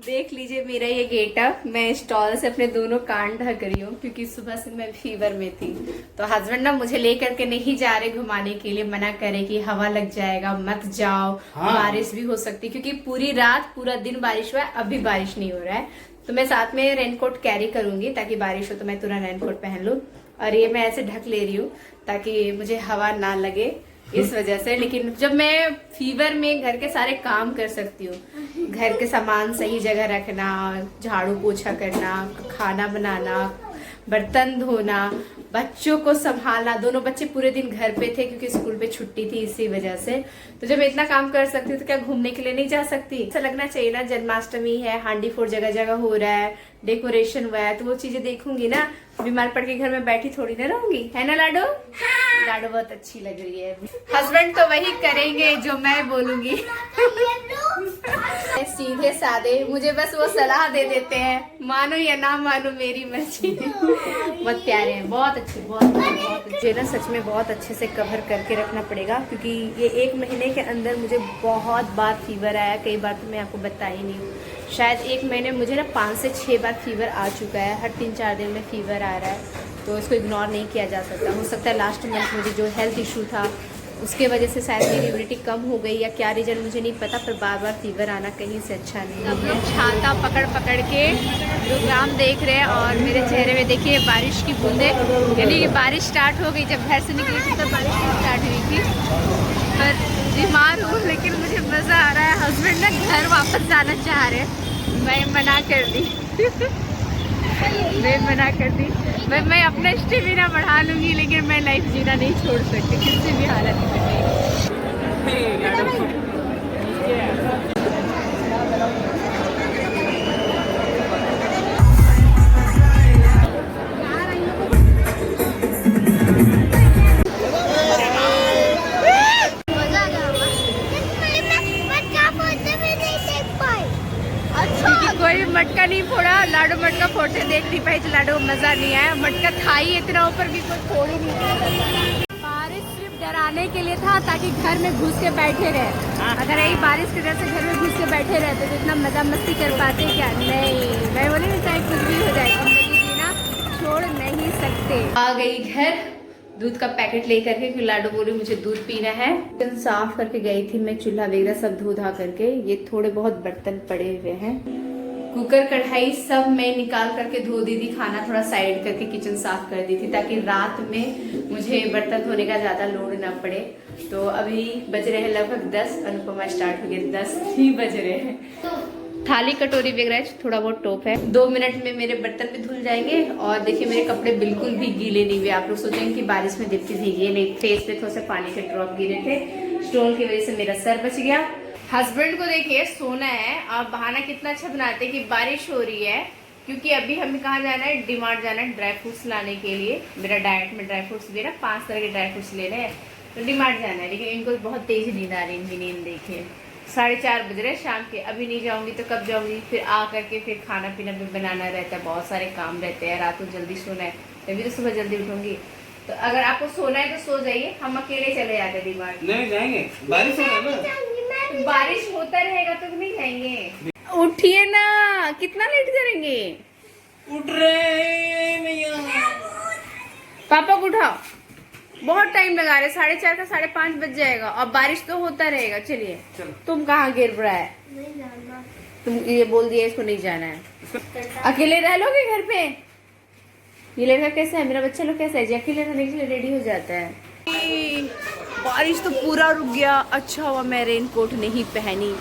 देख लीजिए मेरा ये गेटअप। मैं स्टॉल से अपने दोनों कान ढक रही हूँ क्योंकि सुबह से मैं फीवर में थी। तो हस्बैंड ना मुझे लेकर के नहीं जा रहे घुमाने के लिए, मना करे कि हवा लग जाएगा मत जाओ। हाँ। बारिश भी हो सकती क्योंकि पूरी रात पूरा दिन बारिश हुआ है, अभी बारिश नहीं हो रहा है। तो मैं साथ में रेनकोट कैरी करूंगी ताकि बारिश हो तो मैं तुरंत रेनकोट पहन लूँ। और ये मैं ऐसे ढक ले रही हूँ ताकि मुझे हवा ना लगे इस वजह से। लेकिन जब मैं फीवर में घर के सारे काम कर सकती हूँ, घर के सामान सही जगह रखना, झाड़ू पोछा करना, खाना बनाना, बर्तन धोना, बच्चों को संभालना। दोनों बच्चे पूरे दिन घर पे थे क्योंकि स्कूल पे छुट्टी थी इसी वजह से। तो जब मैं इतना काम कर सकती हूँ तो क्या घूमने के लिए नहीं जा सकती? ऐसा लगना चाहिए ना। जन्माष्टमी है, हांडी फोड़ जगह जगह हो रहा है, डेकोरेशन हुआ है, तो वो चीजें देखूंगी ना। बीमार पड़ के घर में बैठी थोड़ी ना रहूंगी, है ना लाडो? हाँ। लाडो बहुत अच्छी लग रही है। हस्बैंड तो वही करेंगे जो मैं बोलूंगी। सीधे साधे, मुझे बस वो सलाह दे देते हैं, मानो या ना मानो मेरी मर्जी। बहुत प्यारे हैं, बहुत अच्छे, बहुत अच्छे ना। सच में बहुत अच्छे से कवर करके रखना पड़ेगा क्योंकि ये 1 महीने के अंदर मुझे बहुत बार फीवर आया। कई बार तो मैं आपको बता ही नहीं हूँ। शायद 1 महीने मुझे ना 5 से 6 बार फीवर आ चुका है। हर 3-4 दिन में फीवर आ रहा है, तो इसको इग्नोर नहीं किया जा सकता। हो सकता है लास्ट मंथ मुझे जो हेल्थ इशू था उसके वजह से शायद मेरी इम्यूनिटी कम हो गई या क्या रीजन मुझे नहीं पता, पर बार बार फीवर आना कहीं से अच्छा नहीं है। हम लोग छाता पकड़ पकड़ के प्रोग्राम देख रहे हैं और मेरे चेहरे में देखिए बारिश की बूंदें, यानी कि बारिश स्टार्ट हो गई। जब घर से निकली थी तब बारिश स्टार्ट हुई थी। पर बीमार हूँ लेकिन मुझे मज़ा आ रहा है। हस्बैंड ना घर वापस जाना चाह रहे हैं, मैं मना कर दी। मैं मना कर दी। मैं अपना स्टेमिना बढ़ा लूंगी लेकिन मैं लाइफ जीना नहीं छोड़ सकती किसी भी हालत में। कोई मटका नहीं फोड़ा, लाडो मटका फोड़ते देख नहीं पाई तो लाडो को मजा नहीं आया। मटका था ही इतना ऊपर भी कोई फोड़ ही नहीं पाया। बारिश सिर्फ डराने के लिए था ताकि घर में घुस के बैठे रहे। अगर यही बारिश की वजह से घर में घुस के बैठे रहते तो इतना मजा मस्ती कर पाते क्या? नहीं, मैं बोली ना चाहे कुछ भी हो जाए जिंदगी जीना छोड़ नहीं सकते। आ गई घर, दूध का पैकेट लेकर के, लाडो बोली मुझे दूध पीना है। साफ करके गई थी मैं, चूल्हा वगैरह सब धो धा करके। ये थोड़े बहुत बर्तन पड़े हुए हैं, कुकर कढ़ाई सब मैं निकाल करके धो दी थी। खाना थोड़ा साइड करके किचन साफ कर दी थी ताकि रात में मुझे बर्तन धोने का ज्यादा लोड ना पड़े। तो अभी बज रहे हैं लगभग 10, अनुपमा स्टार्ट हो गया, 10 ही बज रहे हैं। थाली कटोरी वगैरह थोड़ा बहुत टोप है। 2 मिनट में मेरे बर्तन भी धुल जाएंगे। और देखिए मेरे कपड़े बिल्कुल भी गीले नहीं हुए। आप लोग सोचेंगे कि बारिश में दिखती भीगे नहीं, फेस पे थोड़ा सा पानी के ड्रॉप गिरे थे। स्टोन की वजह से मेरा सर बच गया। हस्बैंड को देखिए सोना है और बहाना कितना अच्छा बनाते हैं कि बारिश हो रही है, क्योंकि अभी हमें कहाँ जाना है, डीमार्ट जाना है ड्राई फ्रूट्स लाने के लिए। मेरा डाइट में ड्राई फ्रूट्स भी ना 5 तरह के ड्राई फ्रूट्स लेने हैं, तो डीमार्ट जाना है। लेकिन इनको बहुत तेज नींद आ रही है, इनकी नींद देखिए 4:30 बज रहे शाम के। अभी नहीं जाऊंगी तो कब जाऊंगी? फिर आ करके फिर खाना पीना भी बनाना रहता है, बहुत सारे काम रहते हैं। रात को जल्दी सोना है तभी तो सुबह जल्दी उठूंगी। तो अगर आपको सोना है तो सो जाइए, हम अकेले चले जाते डीमार्ट। नहीं जाएंगे, बारिश हो रहा है ना। बारिश होता रहेगा तो नहीं जाएंगे। उठिए ना, कितना लेट करेंगे? उठ रहे भैया, पापा को उठाओ, बहुत टाइम लगा रहे। 4:30 का 5:30 बज जाएगा और बारिश तो होता रहेगा। चलिए तुम कहाँ गिर रहा है? नहीं जाना। तुम ये बोल दिया इसको नहीं जाना है। अकेले रह लोगे घर पे? ये लड़का कैसा है, मेरा बच्चा लोग कैसा है जी, अकेले रहने के लिए रेडी हो जाता है। बारिश तो पूरा रुक गया। अच्छा हुआ मैं रेनकोट नहीं पहनी।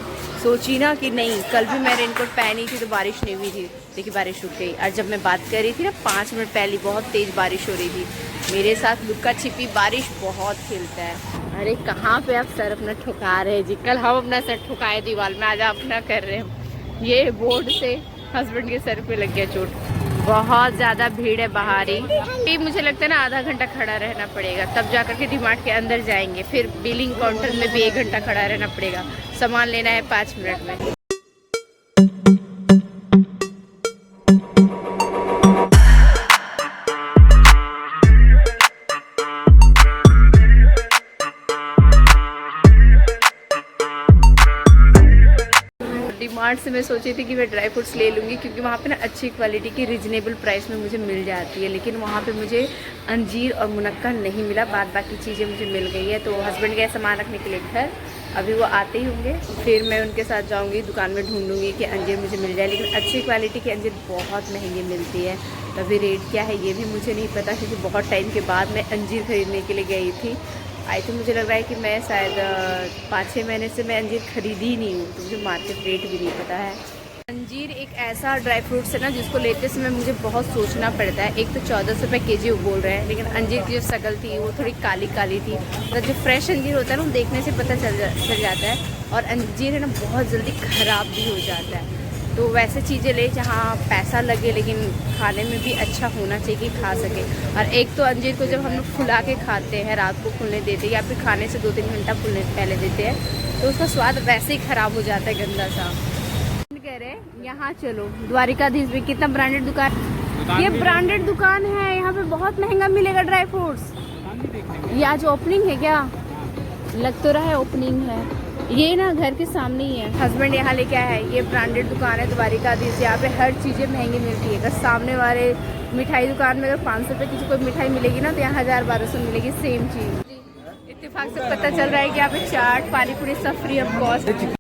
सोची ना कि नहीं, कल भी मैं रेनकोट पहनी थी तो बारिश नहीं हुई थी। देखिए बारिश रुक गई। और जब मैं बात कर रही थी ना 5 मिनट पहले बहुत तेज बारिश हो रही थी। मेरे साथ लुक्का छिपी बारिश बहुत खेलता है। अरे कहाँ पे आप सर अपना ठुका रहे हैं जी? कल हम अपना सर ठुकाए दीवार में, आज अपना कर रहे हैं। ये बोर्ड से हस्बैंड के सर पे लग गया चोट। बहुत ज़्यादा भीड़ है बाहर ही। मुझे लगता है ना आधा घंटा खड़ा रहना पड़ेगा, तब जाकर के डीमार्ट के अंदर जाएंगे। फिर बिलिंग काउंटर में भी 1 घंटा खड़ा रहना पड़ेगा। सामान लेना है 5 मिनट में। डीमार्ट से मैं सोची थी कि मैं ड्राई फ्रूट्स ले लूँगी, क्योंकि वहाँ पे ना अच्छी क्वालिटी की रिजनेबल प्राइस में मुझे मिल जाती है। लेकिन वहाँ पे मुझे अंजीर और मुनक्का नहीं मिला, बाकी चीज़ें मुझे मिल गई है। तो हस्बैंड गए सामान रखने के लिए घर, अभी वो आते ही होंगे, फिर मैं उनके साथ जाऊँगी, दुकान में ढूंढूंगी कि अंजीर मुझे मिल जाए। लेकिन अच्छी क्वालिटी की अंजीर बहुत महंगी मिलती है, तो अभी रेट क्या है ये भी मुझे नहीं पता, क्योंकि बहुत टाइम के बाद मैं अंजीर खरीदने के लिए गई थी। आई तो मुझे लग रहा है कि मैं शायद 5-6 महीने से मैं अंजीर खरीदी ही नहीं हूँ, तो मुझे मार्केट रेट भी नहीं पता है। अंजीर एक ऐसा ड्राई फ्रूट्स है ना जिसको लेते समय मुझे बहुत सोचना पड़ता है। एक तो 1400 रुपये केजी वो बोल रहे हैं, लेकिन अंजीर की जो शकल थी वो थोड़ी काली काली थी। मतलब जो फ्रेश अंजीर होता है ना वो देखने से पता चल जाता है, और अंजीर है ना बहुत जल्दी ख़राब भी हो जाता है। तो वैसे चीज़ें ले जहाँ पैसा लगे लेकिन खाने में भी अच्छा होना चाहिए कि खा सके। और एक तो अंजीर को जब हम लोग फुला के खाते हैं, रात को फूलने देते हैं या फिर खाने से 2-3 घंटा फूलने पहले देते हैं, तो उसका स्वाद वैसे ही ख़राब हो जाता है, गंदा सा। कह रहे यहाँ चलो द्वारिकाधीश में, कितना ब्रांडेड दुकान, ये ब्रांडेड दुकान है, यहाँ पे बहुत महंगा मिलेगा ड्राई फ्रूट्स। ये आज ओपनिंग है क्या? लग तो रहा है ओपनिंग है। ये ना घर के सामने ही है। हस्बैंड यहाँ लेके आया है, ये ब्रांडेड दुकान है द्वारिकाधीश। यहाँ पे हर चीज़ें महंगी मिलती है। अगर सामने वाले मिठाई दुकान में अगर 500 रुपये की कोई मिठाई मिलेगी ना, तो यहाँ 1000-1200 मिलेगी सेम चीज़। इत्तेफाक से पता चल रहा है कि यहाँ पे चाट पानी पूरी सब फ्री ऑफ कॉस्ट।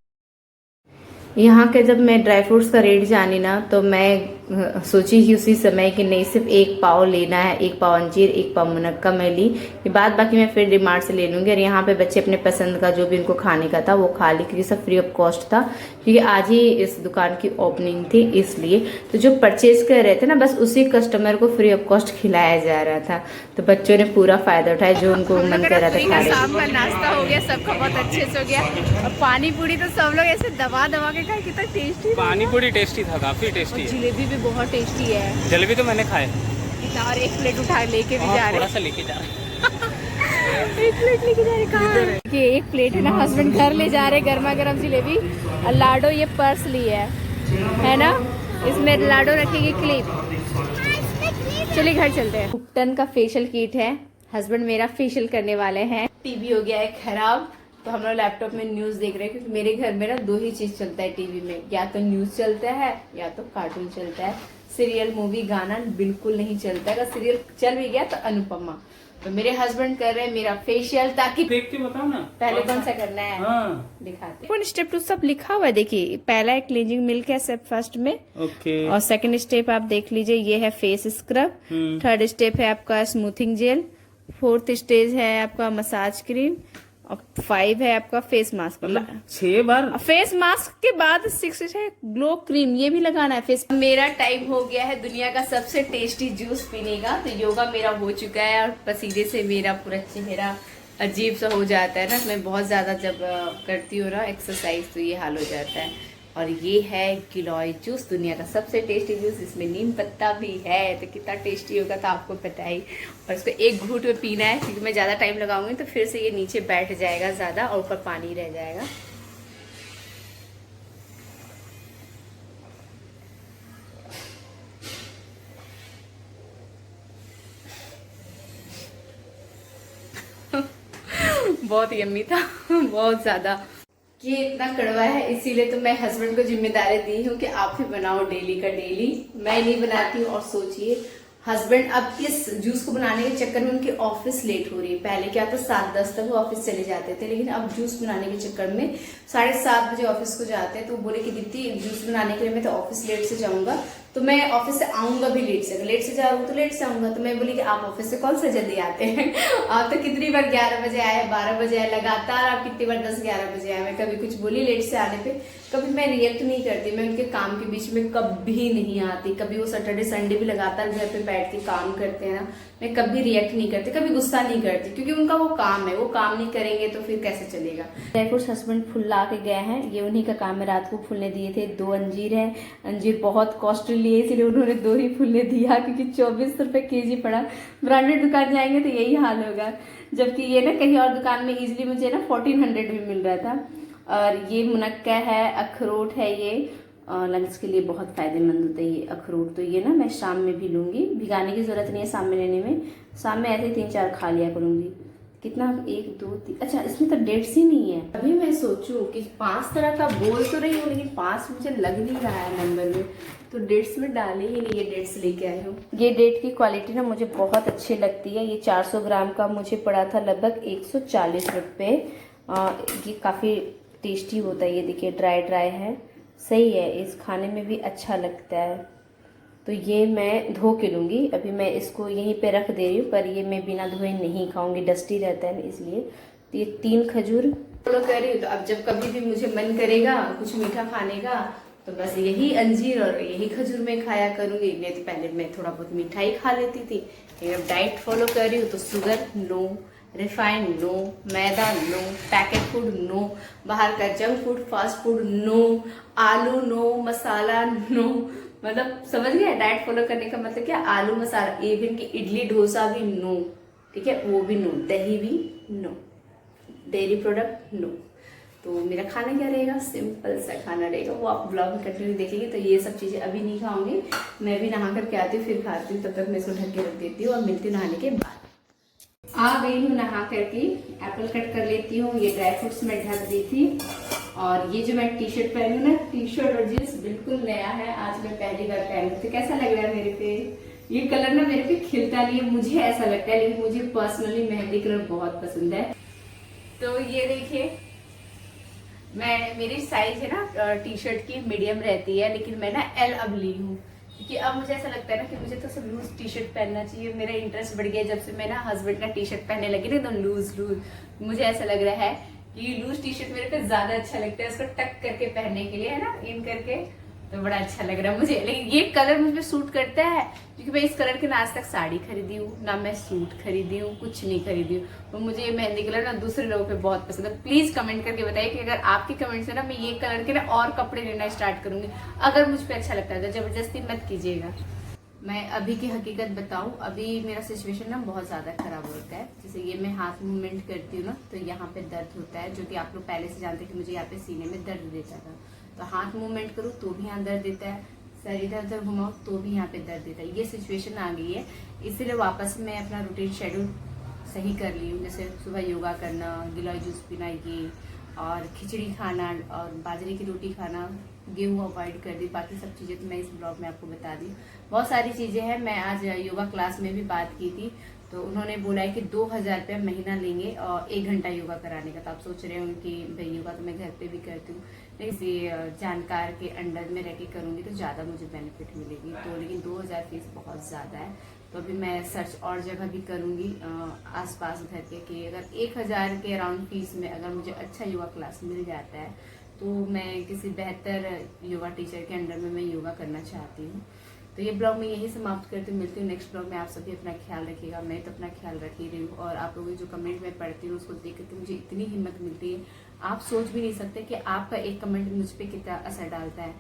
यहाँ के जब मैं ड्राई फ्रूट्स का रेट जानी ना, तो मैं सोची ही उसी समय कि नहीं सिर्फ 1 पाव लेना है, 1 पाव अंजीर 1 पाव मुनक्का मैं ली, कि बाकी मैं फिर डिमार्ट से ले लूँगी। और यहाँ पे बच्चे अपने पसंद का जो भी उनको खाने का था वो खा ली, क्योंकि सब फ्री ऑफ कॉस्ट था, क्योंकि आज ही इस दुकान की ओपनिंग थी इसलिए। तो जो परचेज कर रहे थे ना, बस उसी कस्टमर को फ्री ऑफ कॉस्ट खिलाया जा रहा था। तो बच्चों ने पूरा फ़ायदा उठाया, जो उनको मन कर रहा था खाने। शाम का नाश्ता हो गया, सबका बहुत अच्छे से हो गया। और पानी पूरी तो सब लोग ऐसे दबा के खाए, कितना टेस्टी पानी पूरी टेस्टी था, काफी टेस्टी। जलेबी भी बहुत टेस्टी है। जलेबी तो मैंने खाए, और 1 प्लेट उठा लेके भी जा रहे, थोड़ा सा लेके जा रहे। 1 प्लेट लेके जा रहे कहाँ है? ये 1 प्लेट है ना, हस्बैंड घर ले जा रहे गर्मा गर्म जलेबी। और लाडो ये पर्स लिए है ना, इसमें लाडो रखेगी क्लिप। चलिए घर चलते हैं। उपटन का फेशियल किट है, हस्बैंड मेरा फेशियल करने वाले हैं। टीवी हो गया है खराब, तो हम लोग लैपटॉप में न्यूज देख रहे हैं, क्योंकि मेरे घर में ना 2 ही चीज चलता है टीवी में, या तो न्यूज चलता है या तो कार्टून चलता है। सीरियल मूवी गाना बिल्कुल नहीं चलता है। अगर सीरियल चल भी गया तो अनुपमा। तो मेरे हस्बैंड कर रहे हैं मेरा फेशियल, ताकि देख के बताओ ना पहले कौन सा करना है। हाँ। दिखाते हैं। स्टेप 2 सब लिखा हुआ है, देखिए। पहला है क्लींजिंग मिल्क है स्टेप फर्स्ट में, ओके। और सेकंड स्टेप आप देख लीजिए, ये है फेस स्क्रब। थर्ड स्टेप है आपका स्मूथिंग जेल। 4th स्टेज है आपका मसाज क्रीम, और 5 है आपका फेस मास्क। 6 बार फेस मास्क के बाद 6 है ग्लो क्रीम, ये भी लगाना है फेस। मेरा टाइम हो गया है दुनिया का सबसे टेस्टी जूस पीने का। तो योगा मेरा हो चुका है, और पसीने से मेरा पूरा चेहरा अजीब सा हो जाता है ना। मैं बहुत ज्यादा जब करती हूँ ना एक्सरसाइज, तो ये हाल हो जाता है। और ये है गिलोय जूस, दुनिया का सबसे टेस्टी जूस। इसमें नीम पत्ता भी है, तो कितना टेस्टी होगा तो आपको पता ही। और इसको 1 घूंट में पीना है, क्योंकि मैं ज़्यादा टाइम लगाऊंगी तो फिर से ये नीचे बैठ जाएगा ज़्यादा, और ऊपर पानी रह जाएगा। बहुत यम्मी था, बहुत ज़्यादा। ये इतना कड़वा है, इसीलिए तो मैं हस्बैंड को जिम्मेदारी दी हूँ कि आप ही बनाओ डेली का डेली, मैं नहीं बनाती हूँ। और सोचिए हस्बैंड अब इस जूस को बनाने के चक्कर में उनकी ऑफिस लेट हो रही है। पहले क्या था 7-10 तक वो ऑफिस चले जाते थे, लेकिन अब जूस बनाने के चक्कर में 7:30 बजे ऑफिस को जाते हैं। तो वो बोले कि दीदी जूस बनाने के लिए मैं तो ऑफिस लेट से जाऊंगा, तो मैं ऑफिस से आऊंगा भी लेट से, लेट से जा रहा हूँ तो लेट से आऊंगा। तो मैं बोली कि आप ऑफिस से कौन सा जल्दी आते हैं? आप तो कितनी बार 11 बजे आए, 12 बजे आए, लगातार आप कितनी बार 10-11 बजे आए। मैं कभी कुछ बोली लेट से आने पे, कभी मैं रिएक्ट नहीं करती। मैं उनके काम के बीच में कभी नहीं आती। कभी वो सैटरडे संडे भी लगातार घर पे बैठ के काम करते हैं ना, मैं कभी रिएक्ट नहीं करती, कभी गुस्सा नहीं करती, क्योंकि उनका वो काम है। वो काम नहीं करेंगे तो फिर कैसे चलेगा। ड्राई फ्रूट्स हस्बैंड फुला के गए हैं, ये उन्हीं का काम है। रात को फूलने दिए थे। 2 अंजीर है, अंजीर बहुत कॉस्टली लिए, इसलिए उन्होंने 2 ही फूलने दिया, क्योंकि 24 रुपए केजी पड़ा। ब्रांडेड दुकान जाएंगे तो यही हाल होगा, जबकि ये ना कहीं और दुकान में इजिली मुझे ना 1400 भी मिल रहा था। और ये मुनक्का है, अखरोट है, ये लंग्स के लिए बहुत फायदेमंद होता है ये अखरोट। तो ये ना मैं शाम में भी लूँगी, भिगाने की ज़रूरत नहीं है शाम में लेने में। शाम में ऐसे ही 3-4 खा लिया करूँगी। कितना 1 2 3, अच्छा इसमें तो डेट्स ही नहीं है। अभी मैं सोचूं कि 5 तरह का बोल तो रही हूँ, लेकिन 5 मुझे लग नहीं रहा है नंबर में, तो डेट्स में डाले ही नहीं, ये डेट्स लेके आई हूँ। ये डेट की क्वालिटी ना मुझे बहुत अच्छी लगती है। ये 400 ग्राम का मुझे पड़ा था लगभग 140 रुपये। ये काफ़ी टेस्टी होता है। ये देखिए ड्राई ड्राई है, सही है, इस खाने में भी अच्छा लगता है। तो ये मैं धो के लूँगी। अभी मैं इसको यहीं पे रख दे रही हूँ, पर ये मैं बिना धोए नहीं खाऊंगी, डस्टी रहता है ना इसलिए। तो ये 3 खजूर फॉलो कर रही हूँ। तो अब जब कभी भी मुझे मन करेगा कुछ मीठा खाने का, तो बस यही अंजीर और यही खजूर में खाया करूँगी। नहीं तो पहले मैं थोड़ा बहुत मिठाई खा लेती थी, लेकिन अब डाइट फॉलो कर रही हूँ तो शुगर नो, रिफाइंड नो, मैदा नो, पैकेट फूड नो, बाहर का junk food fast food no, आलू नो, मसाला नो। मतलब समझ गए डाइट फॉलो करने का मतलब क्या? आलू मसाला, इवन कि इडली डोसा भी नो, ठीक है, वो भी नो, दही भी नो, डेयरी प्रोडक्ट नो। तो मेरा खाना क्या रहेगा? सिंपल सा खाना रहेगा, वो आप ब्लॉग में कंटिन्यू देखेंगे। तो ये सब चीज़ें अभी नहीं खाऊंगी, मैं भी नहा करके आती हूँ फिर खाती हूँ। तब तक मैं इसको ढक के रख देती हूँ और मिलती हूँ नहाने के बाद। आ गई हूँ नहा करके, एप्पल कट कर लेती हूँ। ये ड्राई फ्रूट्स में ढक दी थी। और ये जो मैं टी शर्ट पहनी हूँ ना, टी शर्ट और जींस बिल्कुल नया है, आज मैं पहली बार पहनी हूँ। तो कैसा लग रहा है मेरे पे? ये कलर ना मेरे पे खिलता नहीं है, मुझे ऐसा लगता है, लेकिन मुझे पर्सनली मेहंदी कलर बहुत पसंद है। तो ये देखिए, मेरी साइज है ना टी शर्ट की मीडियम रहती है, लेकिन मैं ना एल अब ली हूँ, क्योंकि अब मुझे ऐसा लगता है ना कि मुझे तो सब लूज टी शर्ट पहनना चाहिए। मेरा इंटरेस्ट बढ़ गया जब से मैं ना हस्बैंड का टी शर्ट पहनने लगी ना, तो लूज मुझे ऐसा लग रहा है कि लूज टी शर्ट मेरे पे ज्यादा अच्छा लगता है, उसको टक करके पहनने के लिए, है ना, इन करके, तो बड़ा अच्छा लग रहा है मुझे। लेकिन ये कलर मुझे सूट करता है, क्योंकि मैं इस कलर के ना आज तक साड़ी खरीदी हूँ, ना मैं सूट खरीदी हूँ, कुछ नहीं खरीदी हूँ। तो मुझे ये मेहंदी कलर ना दूसरे लोगों पे बहुत पसंद है। प्लीज कमेंट करके बताइए कि अगर आपके कमेंट से ना मैं ये कलर के ना और कपड़े लेना स्टार्ट करूंगी, अगर मुझ पर अच्छा लगता है तो जबरदस्ती मत कीजिएगा। मैं अभी की हकीकत बताऊं, अभी मेरा सिचुएशन ना बहुत ज़्यादा खराब होता है। जैसे ये मैं हाथ मूवमेंट करती हूँ ना, तो यहाँ पे दर्द होता है, जो कि आप लोग पहले से जानते हैं कि मुझे यहाँ पे सीने में दर्द देता था। तो हाथ मूवमेंट करूँ तो भी यहाँ दर्द देता है, सर इधर उधर घुमाओ तो भी यहाँ पे दर्द देता है। ये सिचुएशन आ गई है, इसीलिए वापस मैं अपना रूटीन शेड्यूल सही कर ली हूँ। जैसे सुबह योगा करना, गिलोय जूस पीना, ये और खिचड़ी खाना और बाजरे की रोटी खाना, गेहूँ अवॉइड कर दी। बाकी सब चीज़ें तो मैं इस ब्लॉग में आपको बता दी, बहुत सारी चीज़ें हैं। मैं आज योगा क्लास में भी बात की थी, तो उन्होंने बोला है कि 2000 रुपया महीना लेंगे और 1 घंटा योगा कराने का। तो आप सोच रहे होंगे कि भाई योगा तो मैं घर पे भी करती हूँ, लेकिन जानकार के अंडर में रह के करूँगी तो ज़्यादा मुझे बेनिफिट मिलेगी। तो लेकिन 2000 फीस बहुत ज़्यादा है। तो अभी मैं सर्च और जगह भी करूँगी आसपास घर के, कि अगर 1000 के अराउंड फीस में अगर मुझे अच्छा योगा क्लास मिल जाता है, तो मैं किसी बेहतर योगा टीचर के अंडर में मैं योगा करना चाहती हूँ। तो ये ब्लॉग मैं यही समाप्त करती हूँ, मिलती हूँ नेक्स्ट ब्लॉग में। आप सभी अपना ख्याल रखिएगा, मैं तो अपना ख्याल रख ही रही हूँ। और आप लोगों की जो कमेंट मैं पढ़ती हूँ उसको देख करके मुझे इतनी हिम्मत मिलती है, आप सोच भी नहीं सकते कि आपका एक कमेंट मुझ पर कितना असर डालता है।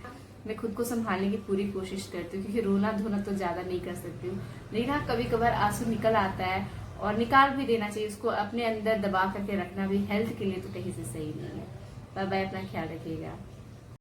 मैं खुद को संभालने की पूरी कोशिश करती हूँ, क्योंकि रोना धोना तो ज़्यादा नहीं कर सकती हूँ, लेकिन हाँ कभी कभार आंसू निकल आता है और निकाल भी देना चाहिए। उसको अपने अंदर दबा करके रखना भी हेल्थ के लिए तो कहीं से सही नहीं है। बाय बाय, अपना ख्याल रखिएगा।